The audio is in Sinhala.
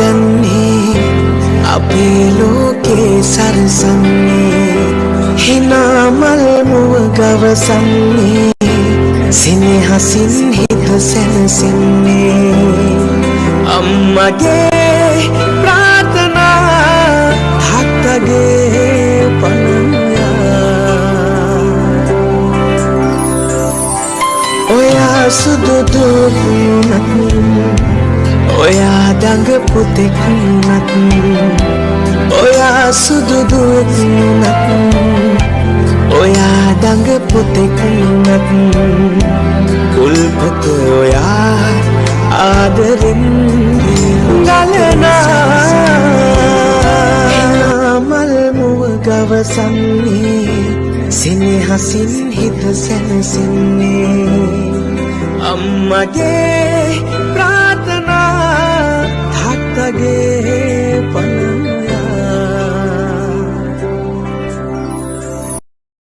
හිතන්නේ අපේ ලෝකේ සරසන්නේ හිනාමල් මුව ගවසන්නේ සිනහසින් හිත සැනසෙන්නේ අම්මගේ ප්‍රාර්ථනා තාත්තගේ පණුයා ඔයා සුදු දුන්නත් ඔයා දඟ පුතෙක් වුණත් ඔයා සුදු දුන්නත් ඔයා දඟ පුතෙක් වුණත් උල්පත ඔයා ආදරෙන් ගලනා මල් මුව ගවසන්නේ සිනහසින් හිත සැනසෙන්නේ අම්මගේ